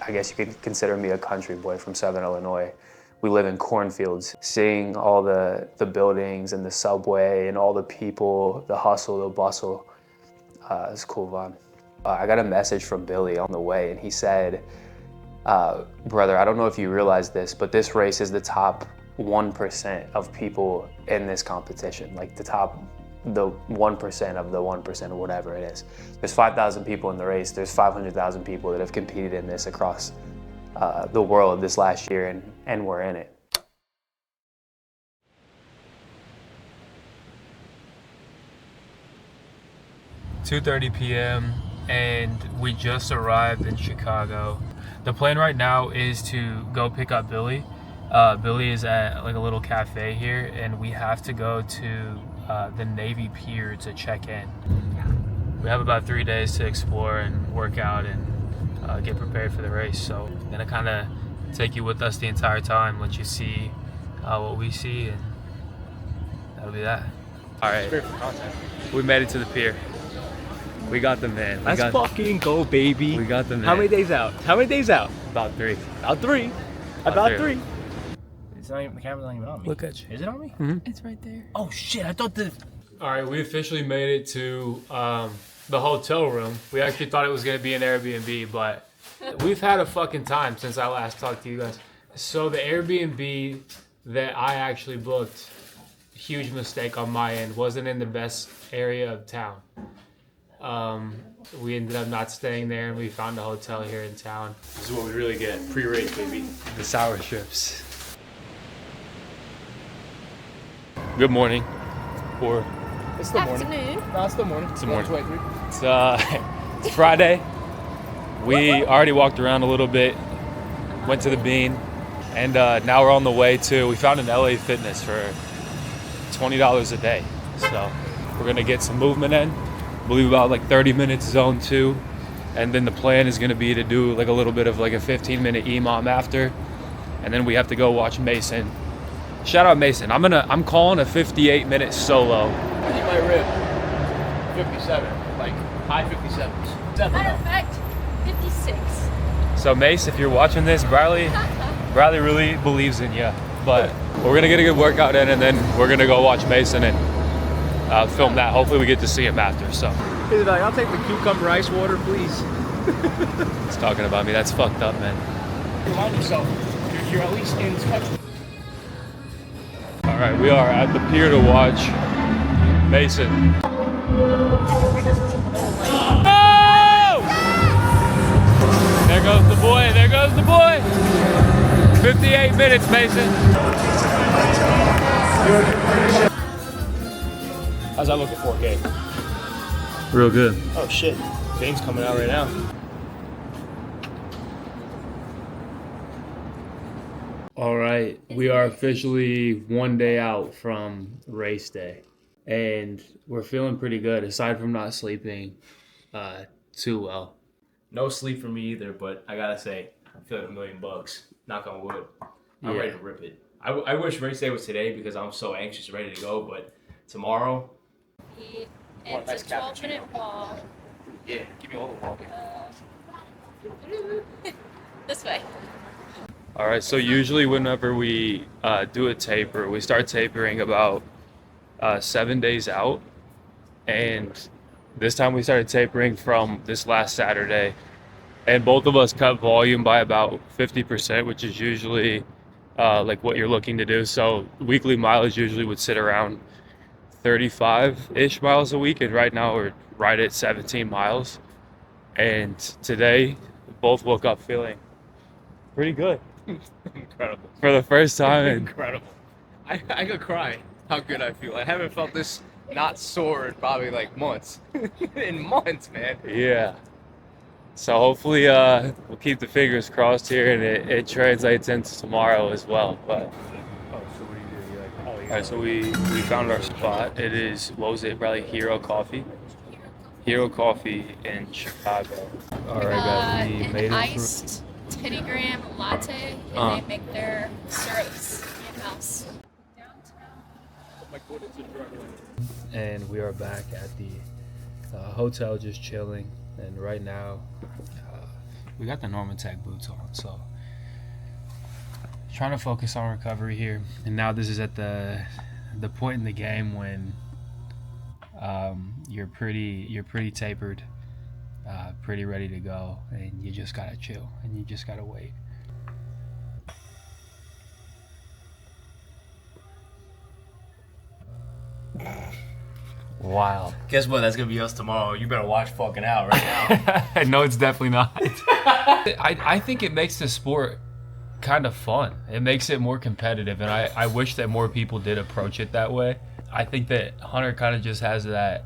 I guess you could consider me a country boy from Southern Illinois. We live in cornfields. Seeing all the buildings and the subway and all the people, the hustle, the bustle, it's a cool vibe. I got a message from Billy on the way, and he said, brother, I don't know if you realize this, but this race is the top 1% of people in this competition, like the 1% of the 1% or whatever it is. There's 5,000 people in the race. There's 500,000 people that have competed in this across the world this last year, and we're in it. $2:30 p.m. and we just arrived in Chicago. The plan right now is to go pick up Billy. Billy is at like a little cafe here, and we have to go to the Navy Pier to check in. We have about 3 days to explore and work out and get prepared for the race. So I'm gonna kind of take you with us the entire time, let you see what we see, and that'll be that. All right, we made it to the pier. We got them, man. Let's fucking go, baby. We got them, man. How many days out? How many days out? About 3. About 3. About 3. It's not even, the camera's not even on me. Look at you. Is it on me? Mm-hmm. It's right there. Oh shit, I thought the... All right, we officially made it to the hotel room. We actually thought it was gonna be an Airbnb, but we've had a fucking time since I last talked to you guys. So the Airbnb that I actually booked, huge mistake on my end, wasn't in the best area of town. We ended up not staying there, and we found a hotel here in town. This is what we really get. Pre-race, baby. The sour strips. Good morning. Or It's the morning. Afternoon. No, it's the morning. It's the morning. 1:23. It's Friday. We already walked around a little bit, went to the Bean, and now we're on the way to, we found an LA Fitness for $20 a day. So we're gonna get some movement in. I believe about like 30 minutes zone 2. And then the plan is gonna be to do like a little bit of like a 15-minute EMOM after. And then we have to go watch Mason. Shout out Mason. I'm calling a 58-minute solo. Eat my rib. 57. Like, high 57s. Matter Definitely. of fact, 56. So Mace, if you're watching this, Bradley really believes in you. But we're gonna get a good workout in, and then we're gonna go watch Mason and film that. Hopefully we get to see him after. So He's like, I'll take the cucumber ice water, please. he's talking about me. That's fucked up, man. Remind yourself, you're at least in touch. All right, we are at the pier to watch Mason. Oh! There goes the boy. There goes the boy. 58 minutes, Mason. How's that look at 4K? Real good. Oh shit. Veins coming out right now. All right, we are officially 1 day out from race day, and we're feeling pretty good aside from not sleeping too well. No sleep for me either, but I gotta say, I feel like $1,000,000. Knock on wood. I'm ready to rip it. I wish race day was today because I'm so anxious, ready to go, but tomorrow... It's a 12-minute walk. Yeah, give me all the walking. This way. All right, so usually whenever we do a taper, we start tapering about 7 days out. And this time we started tapering from this last Saturday. And both of us cut volume by about 50%, which is usually like what you're looking to do. So weekly mileage usually would sit around 35-ish miles a week. And right now we're right at 17 miles. And today, both woke up feeling pretty good. Incredible. For the first time. Incredible. I could cry how good I feel. I haven't felt this not sore in probably like months. In months, man. Yeah. So hopefully we'll keep the fingers crossed here, and it translates into tomorrow as well. But Oh, so what do you do? You're like, oh, all right, so we found our spot. It is, what was it, probably Hero Coffee? Hero Coffee in Chicago. All right, guys, we made An it iced Teddy Graham latte, and they make their syrups in-house. and we are back at the hotel just chilling. And right now we got the Normatec boots on, so trying to focus on recovery here. And now this is at the point in the game when you're pretty tapered, pretty ready to go, and you just gotta chill and you just gotta wait. Wild. Guess what? That's gonna be us tomorrow. You better watch fucking out right now. No, it's definitely not. I think it makes the sport kind of fun. It makes it more competitive, and I wish that more people did approach it that way. I think that Hunter kind of just has that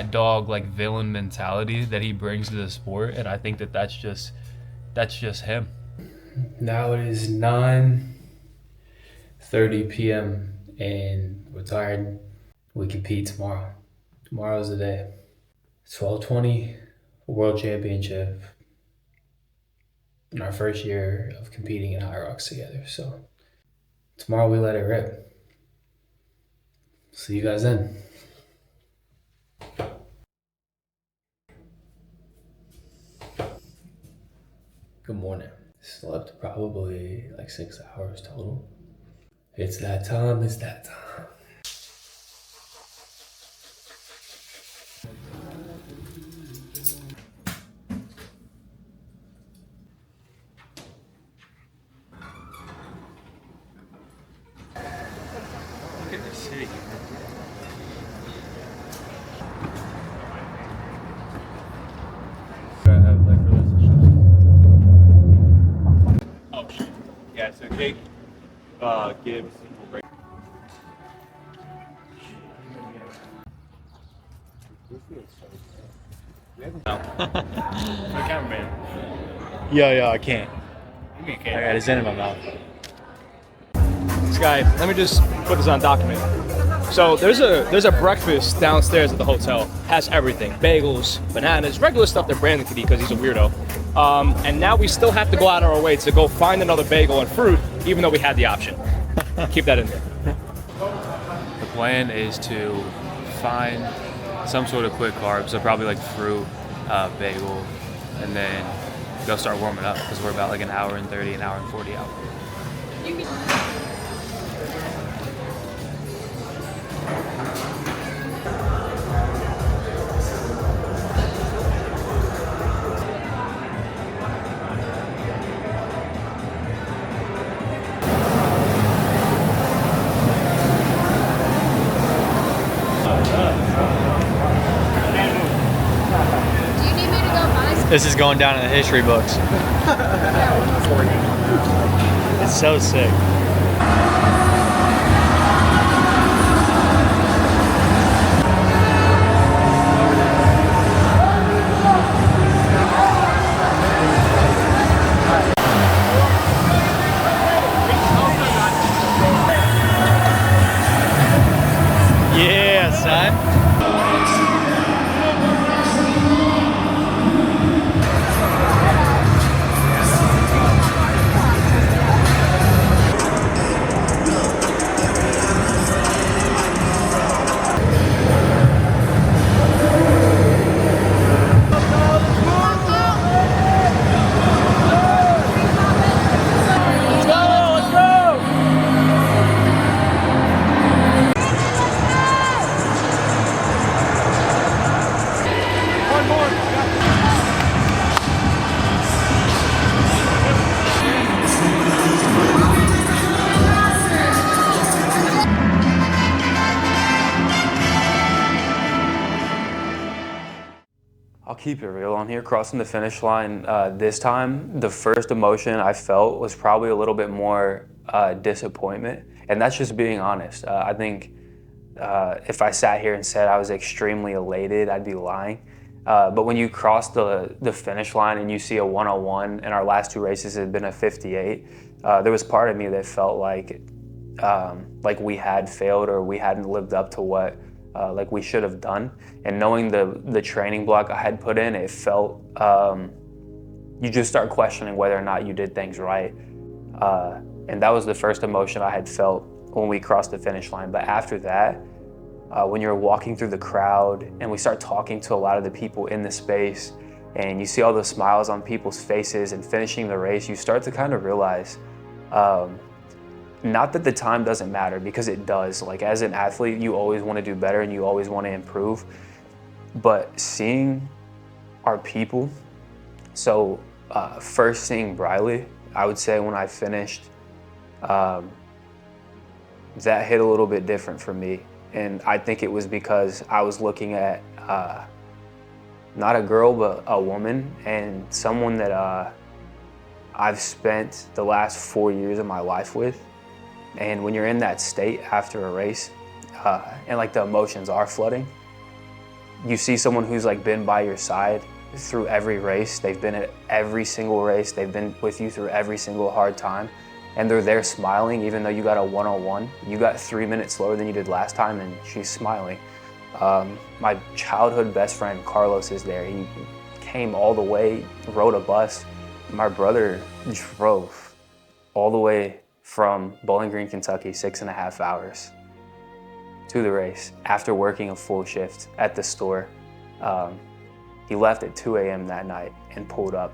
dog like villain mentality that he brings to the sport, and I think that that's just him. Now it is 9:30 p.m. and we're tired. We compete tomorrow. Tomorrow's the day. 1220 World Championship in our first year of competing in Hyrox together. So tomorrow we let it rip. See you guys then. Good morning. Slept probably like 6 hours total. It's that time, it's that time. Look at this city. Oh shit. Yeah, so Jake gives break. Cameraman. Yo, I can't. You I can't. got a Zen in my mouth. This guy, let me just put this on document. So there's a breakfast downstairs at the hotel. Has everything: bagels, bananas, regular stuff that Brandon could eat because he's a weirdo. And now we still have to go out of our way to go find another bagel and fruit, even though we had the option. Keep that in there. The plan is to find some sort of quick carbs, so probably like fruit, bagel, and then go start warming up because we're about like an hour and 30, an hour and 40 out. Do you need me to go buy some? This is going down in the history books. It's so sick. Yeah, son. I'll keep it real on here. Crossing the finish line this time, the first emotion I felt was probably a little bit more disappointment, and that's just being honest. I think if I sat here and said I was extremely elated, I'd be lying. But when you cross the finish line and you see a 101, and our last two races had been a 58, there was part of me that felt like we had failed or we hadn't lived up to what like we should have done. And knowing the training block I had put in, it felt, you just start questioning whether or not you did things right. And that was the first emotion I had felt when we crossed the finish line. But after that, when you're walking through the crowd and we start talking to a lot of the people in the space, and you see all the smiles on people's faces and finishing the race, you start to kind of realize, not that the time doesn't matter, because it does. Like, as an athlete, you always want to do better and you always want to improve. But seeing our people, so first seeing Briley, I would say when I finished, that hit a little bit different for me. And I think it was because I was looking at not a girl, but a woman, and someone that I've spent the last 4 years of my life with. And when you're in that state after a race, and like the emotions are flooding, you see someone who's like been by your side through every race. They've been at every single race. They've been with you through every single hard time. And they're there smiling, even though you got a 101. You got 3 minutes slower than you did last time, and she's smiling. My childhood best friend, Carlos, is there. He came all the way, rode a bus. My brother drove all the way from Bowling Green, Kentucky, 6.5 hours to the race after working a full shift at the store. He left at 2 a.m. that night and pulled up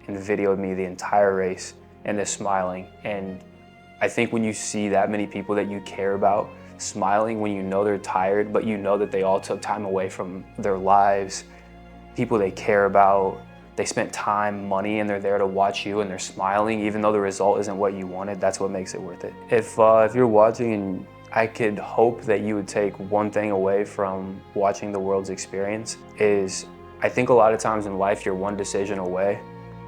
and videoed me the entire race and is smiling. And I think when you see that many people that you care about smiling when you know they're tired, but you know that they all took time away from their lives, people they care about, they spent time, money, and they're there to watch you, and they're smiling even though the result isn't what you wanted, that's what makes it worth it. If you're watching, and I could hope that you would take one thing away from watching the Worlds experience, is I think a lot of times in life you're one decision away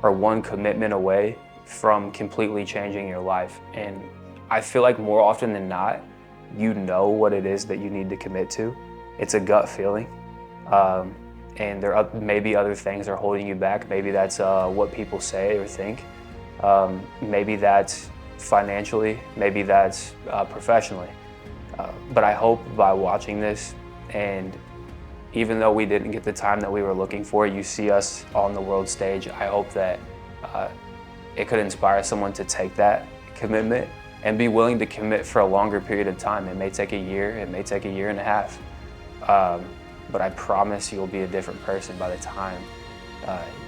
or one commitment away from completely changing your life. And I feel like more often than not, you know what it is that you need to commit to. It's a gut feeling. And there are maybe other things are holding you back. Maybe that's what people say or think. Maybe that's financially, maybe that's professionally. But I hope by watching this, and even though we didn't get the time that we were looking for, you see us on the world stage, I hope that it could inspire someone to take that commitment and be willing to commit for a longer period of time. It may take a year, it may take a year and a half. But I promise you'll be a different person by the time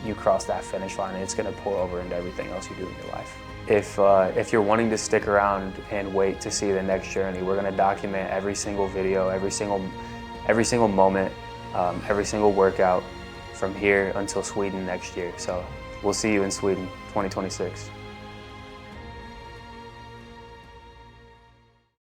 you cross that finish line, and it's gonna pour over into everything else you do in your life. If you're wanting to stick around and wait to see the next journey, we're gonna document every single video, every single moment, every single workout from here until Sweden next year. So we'll see you in Sweden 2026.